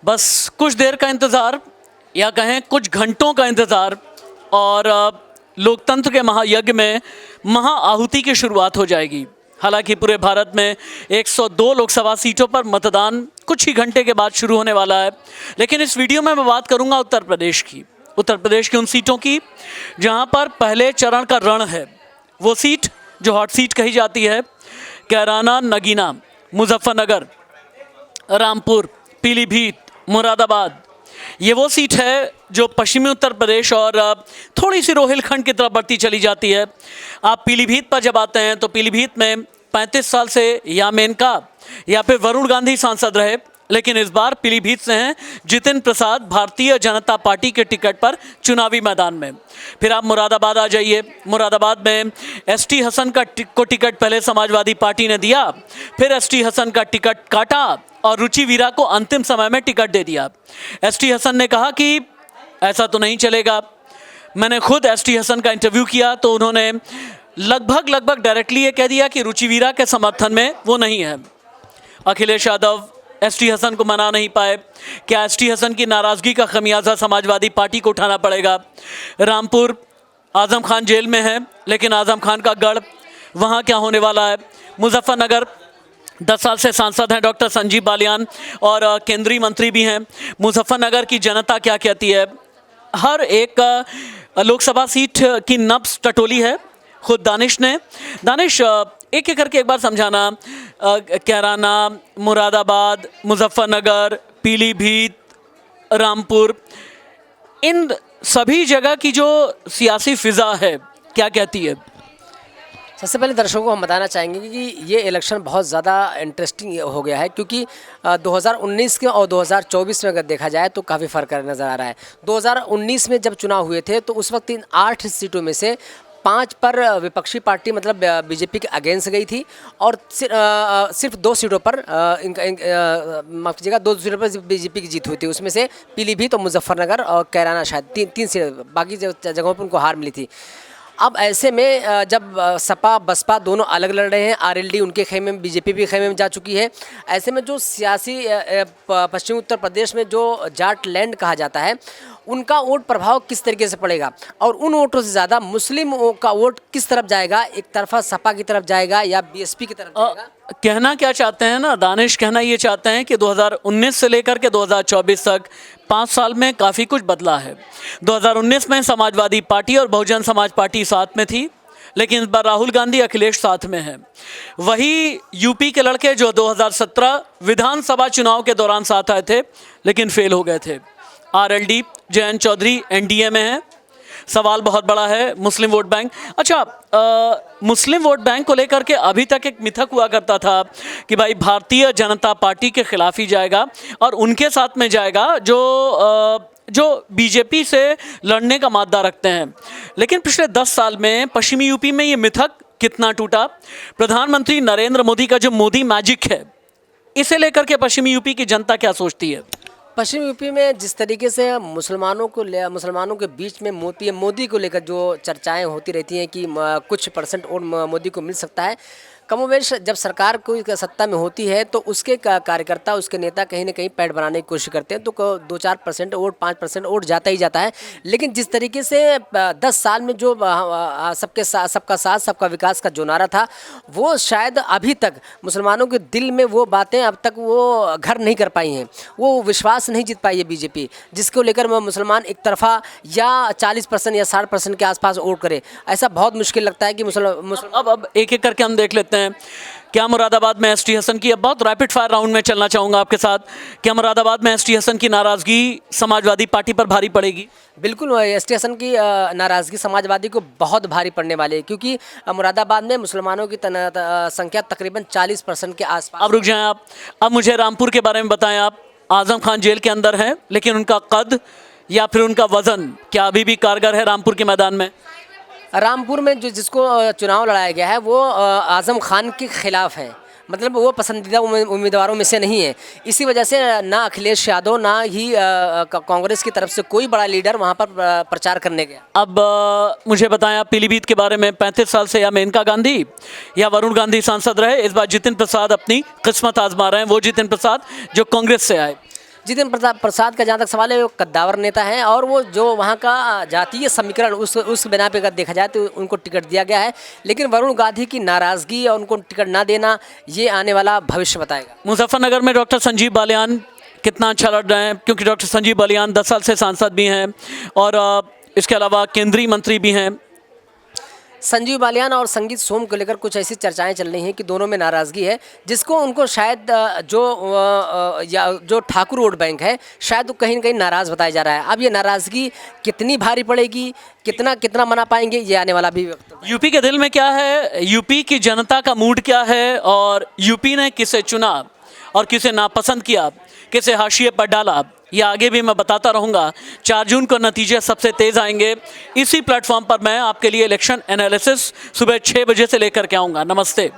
बस कुछ देर का इंतज़ार या कहें कुछ घंटों का इंतज़ार और लोकतंत्र के महायज्ञ में महाआहुति की शुरुआत हो जाएगी। हालांकि पूरे भारत में 102 लोकसभा सीटों पर मतदान कुछ ही घंटे के बाद शुरू होने वाला है, लेकिन इस वीडियो में मैं बात करूंगा उत्तर प्रदेश की उन सीटों की जहां पर पहले चरण का रण है। वो सीट जो हॉट सीट कही जाती है, कैराना, नगीना, मुजफ्फरनगर, रामपुर, पीलीभीत, मुरादाबाद, ये वो सीट है जो पश्चिमी उत्तर प्रदेश और थोड़ी सी रोहिलखंड की तरफ बढ़ती चली जाती है। आप पीलीभीत पर जब आते हैं तो पीलीभीत में 35 साल से या मेनका या फिर वरुण गांधी सांसद रहे, लेकिन इस बार पीलीभीत से हैं जितिन प्रसाद भारतीय जनता पार्टी के टिकट पर चुनावी मैदान में। फिर आप मुरादाबाद आ जाइए। मुरादाबाद में एसटी हसन को टिकट पहले समाजवादी पार्टी ने दिया, फिर एसटी हसन का टिकट काटा और रुचि वीरा को अंतिम समय में टिकट दे दिया। एसटी हसन ने कहा कि ऐसा तो नहीं चलेगा। मैंने खुद एसटी हसन का इंटरव्यू किया तो उन्होंने लगभग डायरेक्टली ये कह दिया कि रुचि वीरा के समर्थन में वो नहीं है। अखिलेश यादव एसटी हसन को मना नहीं पाए। क्या एसटी हसन की नाराज़गी का खमियाजा समाजवादी पार्टी को उठाना पड़ेगा? रामपुर, आज़म खान जेल में है, लेकिन आज़म खान का गढ़, वहाँ क्या होने वाला है? मुजफ्फरनगर 10 साल से सांसद हैं डॉक्टर संजीव बालियान और केंद्रीय मंत्री भी हैं। मुजफ्फरनगर की जनता क्या कहती है? हर एक लोकसभा सीट की नब्ज़ टटोली है खुद दानिश ने। दानिश, एक एक करके एक बार समझाना, कैराना, मुरादाबाद, मुजफ्फरनगर, पीलीभीत, रामपुर, इन सभी जगह की जो सियासी फ़िज़ा है क्या कहती है? सबसे पहले दर्शकों को हम बताना चाहेंगे कि ये इलेक्शन बहुत ज़्यादा इंटरेस्टिंग हो गया है, क्योंकि 2019 के और 2024 में अगर देखा जाए तो काफ़ी फ़र्क नज़र आ रहा है। 2019 में जब चुनाव हुए थे तो उस वक्त इन 8 सीटों में से 5 पर विपक्षी पार्टी मतलब बीजेपी के अगेंस्ट गई थी और सिर्फ 2 सीटों पर माफ़ कीजिएगा 2 सीटों पर बीजेपी की जीत हुई थी। उसमें से पीलीभीत और मुजफ्फरनगर और कैराना शायद तीन सीट, बाकी जगहों पर उनको हार मिली थी। अब ऐसे में जब सपा बसपा दोनों अलग लड़ रहे हैं, आरएलडी उनके खेमे में, बीजेपी भी खेमे में जा चुकी है, ऐसे में जो सियासी पश्चिमी उत्तर प्रदेश में जो जाट लैंड कहा जाता है उनका वोट प्रभाव किस तरीके से पड़ेगा और उन वोटों से ज़्यादा मुस्लिम का वोट किस तरफ जाएगा? एक तरफा सपा की तरफ जाएगा या बीएसपी की तरफ जाएगा? कहना क्या चाहते हैं ना दानिश, कहना ये चाहते हैं कि 2019 से लेकर के 2024 तक 5 साल में काफ़ी कुछ बदला है। 2019 में समाजवादी पार्टी और बहुजन समाज पार्टी साथ में थी, लेकिन इस बार राहुल गांधी, अखिलेश साथ में हैं। वही यूपी के लड़के जो 2017 विधानसभा चुनाव के दौरान साथ आए थे लेकिन फेल हो गए थे। आरएलडी, जयंत चौधरी एनडीए में है। सवाल बहुत बड़ा है मुस्लिम वोट बैंक। अच्छा, मुस्लिम वोट बैंक को लेकर के अभी तक एक मिथक हुआ करता था कि भाई भारतीय जनता पार्टी के खिलाफ ही जाएगा और उनके साथ में जाएगा जो बीजेपी से लड़ने का मादा रखते हैं। लेकिन पिछले 10 साल में पश्चिमी यूपी में ये मिथक कितना टूटा? प्रधानमंत्री नरेंद्र मोदी का जो मोदी मैजिक है, इसे लेकर के पश्चिमी यूपी की जनता क्या सोचती है? पश्चिम यूपी में जिस तरीके से मुसलमानों के बीच में मोदी को लेकर जो चर्चाएं होती रहती हैं कि कुछ परसेंट वोट मोदी को मिल सकता है, कमोवेश जब सरकार कोई सत्ता में होती है तो उसके कार्यकर्ता, उसके नेता कहीं ना कहीं पैठ बनाने की कोशिश करते हैं, तो 2-4% वोट, 5% वोट जाता ही जाता है। लेकिन जिस तरीके से 10 साल में जो सबका साथ सबका विकास का जो नारा था, वो शायद अभी तक मुसलमानों के दिल में वो बातें अब तक वो घर नहीं कर पाई हैं, वो विश्वास नहीं जीत पाई है बीजेपी, जिसको लेकर मुसलमान एक तरफा या 40% या 60% के आसपास वोट करे। ऐसा बहुत मुश्किल लगता है कि अब एक एक करके हम देख लेते हैं। क्या मुरादाबाद में एसटी हसन की, अब बहुत रैपिड फायर राउंड में चलना चाहूँगा आपके साथ, क्या मुरादाबाद में एसटी हसन की नाराज़गी समाजवादी पार्टी पर भारी पड़ेगी? बिल्कुल, एसटी हसन की नाराज़गी समाजवादी को बहुत भारी पड़ने वाली है, क्योंकि मुरादाबाद में मुसलमानों की संख्या तकरीबन 40% के आसपास। अब रुक जाएं आप, अब मुझे रामपुर के बारे में बताएं आप। आज़म खान जेल के अंदर हैं, लेकिन उनका कद या फिर उनका वज़न क्या अभी भी कारगर है रामपुर के मैदान में? रामपुर में जिसको चुनाव लड़ाया गया है वो आज़म खान के खिलाफ है, मतलब वो पसंदीदा उम्मीदवारों में से नहीं है। इसी वजह से ना अखिलेश यादव ना ही कांग्रेस की तरफ से कोई बड़ा लीडर वहाँ पर प्रचार करने गया। अब मुझे बताएं आप पीलीभीत के बारे में। 35 साल से या मेनका गांधी या वरुण गांधी सांसद रहे, इस बार जितिन प्रसाद अपनी किस्मत आजमा रहे हैं, वो जितिन प्रसाद जो कांग्रेस से आए। जितेंद्र प्रसाद का जहाँ तक सवाल है, वो कद्दावर नेता हैं और वो जो वहाँ का जातीय समीकरण उस बिना पे अगर देखा जाए तो उनको टिकट दिया गया है। लेकिन वरुण गांधी की नाराज़गी और उनको टिकट ना देना, ये आने वाला भविष्य बताएगा। मुजफ्फरनगर में डॉक्टर संजीव बालियान कितना अच्छा लड़ रहे हैं, क्योंकि डॉक्टर संजीव बालियान 10 साल से सांसद भी हैं और इसके अलावा केंद्रीय मंत्री भी हैं। संजीव बालियान और संगीत सोम को लेकर कुछ ऐसी चर्चाएं चल रही हैं कि दोनों में नाराज़गी है, जिसको उनको शायद जो ठाकुर वोट बैंक है, शायद वो कहीं न कहीं नाराज़ बताया जा रहा है। अब ये नाराज़गी कितनी भारी पड़ेगी, कितना मना पाएंगे, ये आने वाला भी वक्त। यूपी के दिल में क्या है, यूपी की जनता का मूड क्या है और यूपी ने किसे चुना और किसे नापसंद किया, किसे हाशिए पर डाला, ये आगे भी मैं बताता रहूँगा। 4 जून को नतीजे सबसे तेज़ आएंगे। इसी प्लेटफॉर्म पर मैं आपके लिए इलेक्शन एनालिसिस सुबह 6 बजे से लेकर के आऊँगा। नमस्ते।